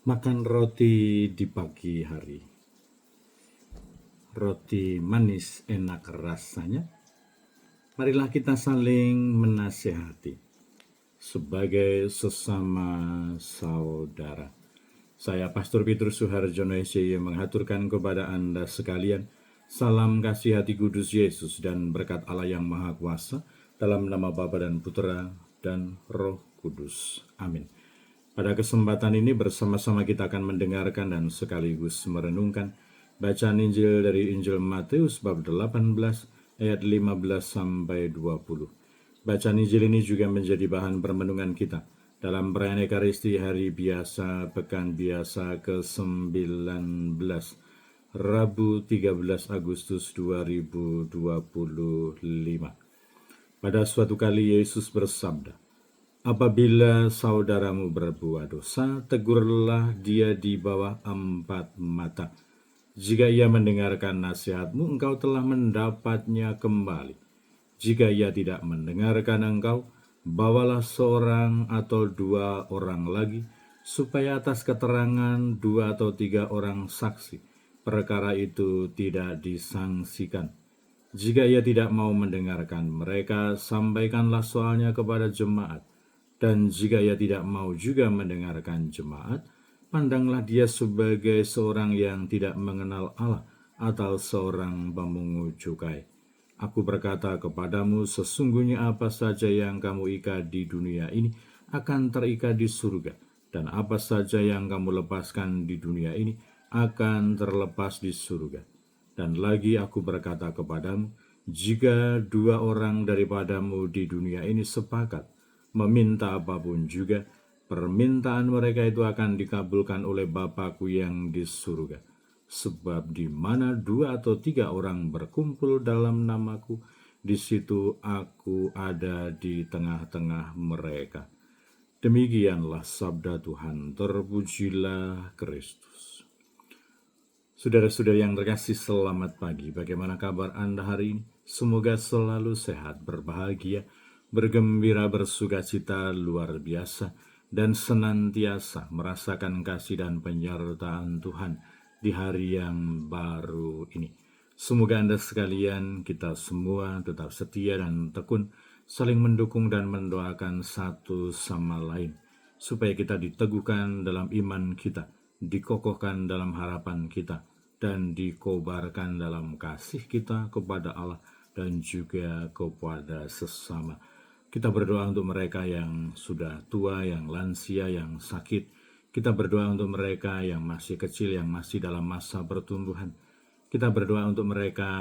Makan roti di pagi hari. Roti manis enak rasanya. Marilah kita saling menasehati sebagai sesama saudara. Saya Pastor Petrus Suharjono SY mengaturkan kepada Anda sekalian salam kasih hati kudus Yesus dan berkat Allah yang Maha Kuasa dalam nama Bapa dan Putra dan Roh Kudus. Amin. Pada kesempatan ini bersama-sama kita akan mendengarkan dan sekaligus merenungkan bacaan Injil dari Injil Matius bab 18 ayat 15 sampai 20. Bacaan Injil ini juga menjadi bahan permenungan kita dalam perayaan Ekaristi Hari Biasa Pekan Biasa ke-19 Rabu 13 Agustus 2025. Pada suatu kali Yesus bersabda, "Apabila saudaramu berbuat dosa, tegurlah dia di bawah 4 mata. Jika ia mendengarkan nasihatmu, engkau telah mendapatnya kembali. Jika ia tidak mendengarkan engkau, bawalah seorang atau 2 orang lagi, supaya atas keterangan 2 atau 3 orang saksi, perkara itu tidak disangsikan. Jika ia tidak mau mendengarkan mereka, sampaikanlah soalnya kepada jemaat. Dan jika ia tidak mau juga mendengarkan jemaat, pandanglah dia sebagai seorang yang tidak mengenal Allah atau seorang pemungut cukai. Aku berkata kepadamu, sesungguhnya apa saja yang kamu ikat di dunia ini akan terikat di surga, dan apa saja yang kamu lepaskan di dunia ini akan terlepas di surga. Dan lagi aku berkata kepadamu, jika 2 orang daripadamu di dunia ini sepakat meminta apapun juga, permintaan mereka itu akan dikabulkan oleh Bapa-Ku yang di surga. Sebab di mana 2 atau 3 orang berkumpul dalam namaku, di situ aku ada di tengah-tengah mereka." Demikianlah sabda Tuhan, terpujilah Kristus. Saudara-saudara yang terkasih, selamat pagi. Bagaimana kabar Anda hari ini? Semoga selalu sehat, berbahagia, bergembira, bersukacita luar biasa, dan senantiasa merasakan kasih dan penyertaan Tuhan di hari yang baru ini. Semoga Anda sekalian, kita semua tetap setia dan tekun, saling mendukung dan mendoakan satu sama lain, supaya kita diteguhkan dalam iman kita, dikokohkan dalam harapan kita, dan dikobarkan dalam kasih kita kepada Allah dan juga kepada sesama. Kita berdoa untuk mereka yang sudah tua, yang lansia, yang sakit. Kita berdoa untuk mereka yang masih kecil, yang masih dalam masa pertumbuhan. Kita berdoa untuk mereka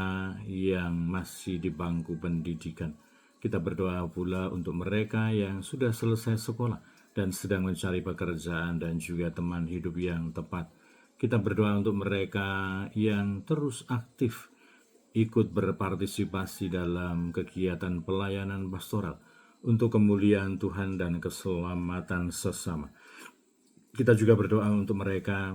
yang masih di bangku pendidikan. Kita berdoa pula untuk mereka yang sudah selesai sekolah dan sedang mencari pekerjaan dan juga teman hidup yang tepat. Kita berdoa untuk mereka yang terus aktif ikut berpartisipasi dalam kegiatan pelayanan pastoral untuk kemuliaan Tuhan dan keselamatan sesama. Kita juga berdoa untuk mereka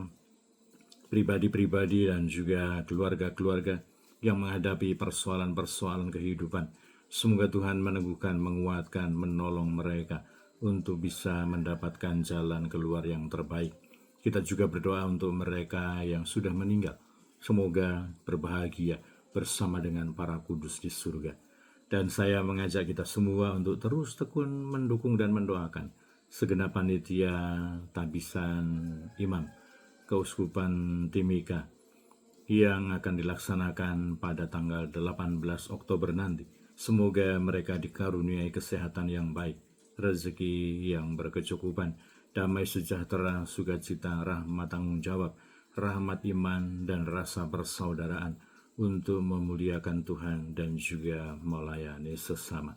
pribadi-pribadi dan juga keluarga-keluarga yang menghadapi persoalan-persoalan kehidupan. Semoga Tuhan meneguhkan, menguatkan, menolong mereka untuk bisa mendapatkan jalan keluar yang terbaik. Kita juga berdoa untuk mereka yang sudah meninggal. Semoga berbahagia bersama dengan para kudus di surga. Dan saya mengajak kita semua untuk terus tekun mendukung dan mendoakan segenap panitia tabisan imam Keuskupan Timika yang akan dilaksanakan pada tanggal 18 Oktober nanti. Semoga mereka dikaruniai kesehatan yang baik, rezeki yang berkecukupan, damai sejahtera, sukacita, rahmat tanggung jawab, rahmat iman, dan rasa persaudaraan untuk memuliakan Tuhan dan juga melayani sesama.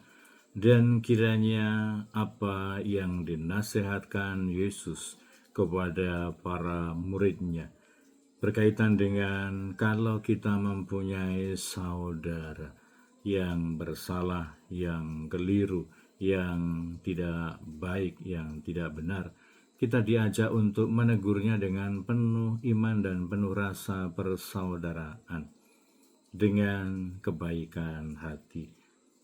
Dan kiranya apa yang dinasihatkan Yesus kepada para muridnya berkaitan dengan kalau kita mempunyai saudara yang bersalah, yang keliru, yang tidak baik, yang tidak benar, kita diajak untuk menegurnya dengan penuh iman dan penuh rasa persaudaraan, dengan kebaikan hati.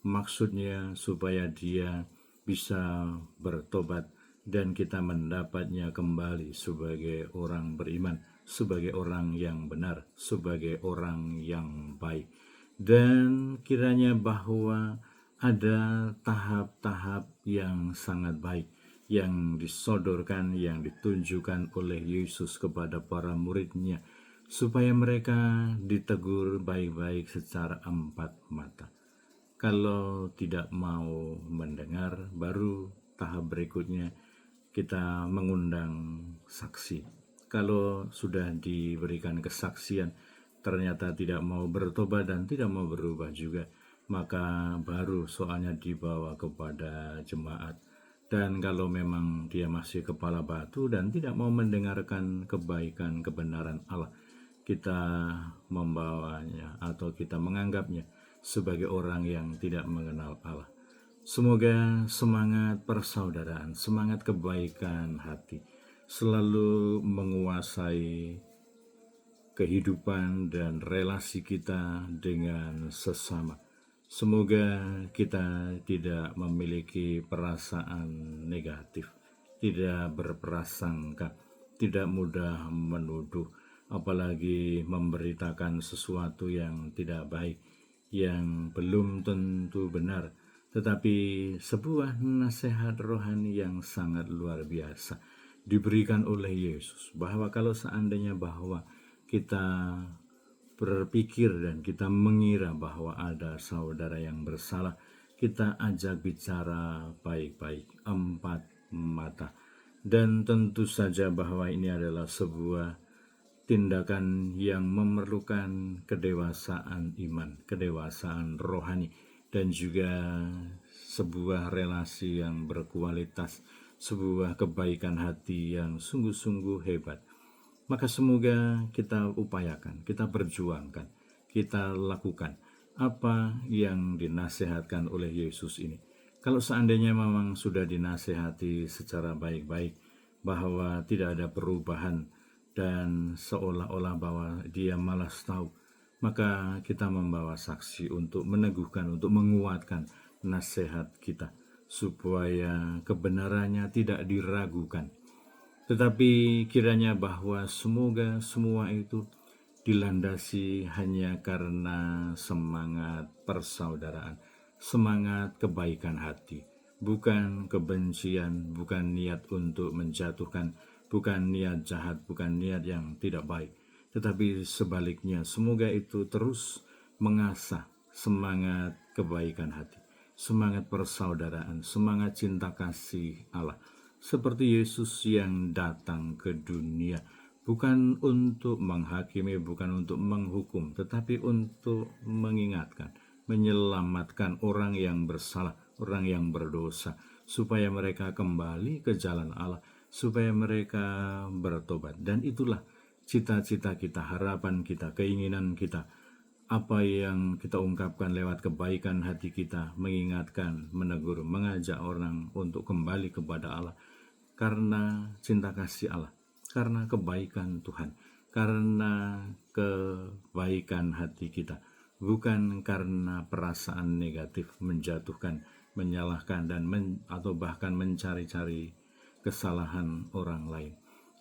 Maksudnya supaya dia bisa bertobat dan kita mendapatnya kembali sebagai orang beriman, sebagai orang yang benar, sebagai orang yang baik. Dan kiranya bahwa ada tahap-tahap yang sangat baik yang disodorkan, yang ditunjukkan oleh Yesus kepada para muridnya, supaya mereka ditegur baik-baik secara empat mata. Kalau tidak mau mendengar, baru tahap berikutnya kita mengundang saksi. Kalau sudah diberikan kesaksian, ternyata tidak mau bertobat dan tidak mau berubah juga, maka baru soalnya dibawa kepada jemaat. Dan kalau memang dia masih kepala batu dan tidak mau mendengarkan kebaikan kebenaran Allah, kita membawanya atau kita menganggapnya sebagai orang yang tidak mengenal Allah. Semoga semangat persaudaraan, semangat kebaikan hati selalu menguasai kehidupan dan relasi kita dengan sesama. Semoga kita tidak memiliki perasaan negatif, tidak berprasangka, tidak mudah menuduh, apalagi memberitakan sesuatu yang tidak baik, yang belum tentu benar, tetapi sebuah nasihat rohani yang sangat luar biasa diberikan oleh Yesus, bahwa kalau seandainya bahwa kita berpikir dan kita mengira bahwa ada saudara yang bersalah, kita ajak bicara baik-baik, empat mata. Dan tentu saja bahwa ini adalah sebuah tindakan yang memerlukan kedewasaan iman, kedewasaan rohani, dan juga sebuah relasi yang berkualitas, sebuah kebaikan hati yang sungguh-sungguh hebat. Maka semoga kita upayakan, kita perjuangkan, kita lakukan apa yang dinasihatkan oleh Yesus ini. Kalau seandainya memang sudah dinasihati secara baik-baik bahwa tidak ada perubahan dan seolah-olah bahwa dia malas tahu, maka kita membawa saksi untuk meneguhkan, untuk menguatkan nasihat kita supaya kebenarannya tidak diragukan. Tetapi kiranya bahwa semoga semua itu dilandasi hanya karena semangat persaudaraan, semangat kebaikan hati, bukan kebencian, bukan niat untuk menjatuhkan, bukan niat jahat, bukan niat yang tidak baik. Tetapi sebaliknya, semoga itu terus mengasah semangat kebaikan hati, semangat persaudaraan, semangat cinta kasih Allah, seperti Yesus yang datang ke dunia, bukan untuk menghakimi, bukan untuk menghukum, tetapi untuk mengingatkan, menyelamatkan orang yang bersalah, orang yang berdosa, supaya mereka kembali ke jalan Allah, supaya mereka bertobat. Dan itulah cita-cita kita, harapan kita, keinginan kita, apa yang kita ungkapkan lewat kebaikan hati kita, mengingatkan, menegur, mengajak orang untuk kembali kepada Allah, karena cinta kasih Allah, karena kebaikan Tuhan, karena kebaikan hati kita, bukan karena perasaan negatif, menjatuhkan, menyalahkan, dan atau bahkan mencari-cari kesalahan orang lain.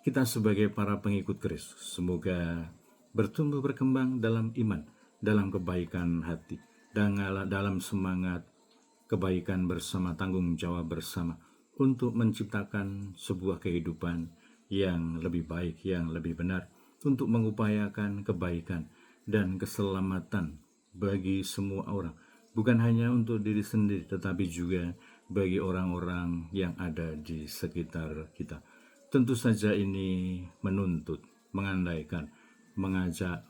Kita sebagai para pengikut Kristus, semoga bertumbuh berkembang dalam iman, dalam kebaikan hati, dan dalam semangat kebaikan bersama, tanggung jawab bersama, untuk menciptakan sebuah kehidupan yang lebih baik, yang lebih benar, untuk mengupayakan kebaikan dan keselamatan bagi semua orang, bukan hanya untuk diri sendiri, tetapi juga bagi orang-orang yang ada di sekitar kita. Tentu saja ini menuntut, mengandaikan, mengajak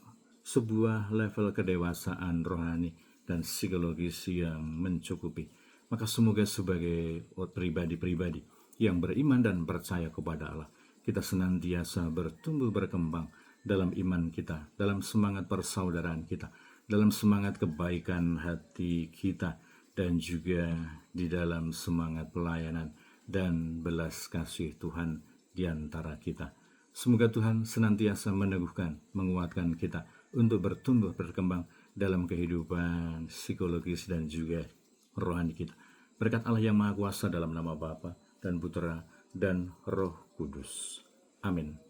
sebuah level kedewasaan rohani dan psikologis yang mencukupi. Maka semoga sebagai pribadi-pribadi yang beriman dan percaya kepada Allah, kita senantiasa bertumbuh berkembang dalam iman kita, dalam semangat persaudaraan kita, dalam semangat kebaikan hati kita, dan juga di dalam semangat pelayanan dan belas kasih Tuhan di antara kita. Semoga Tuhan senantiasa meneguhkan, menguatkan kita untuk bertumbuh berkembang dalam kehidupan psikologis dan juga rohani kita. Berkat Allah yang Maha Kuasa, dalam nama Bapa dan Putera dan Roh Kudus. Amin.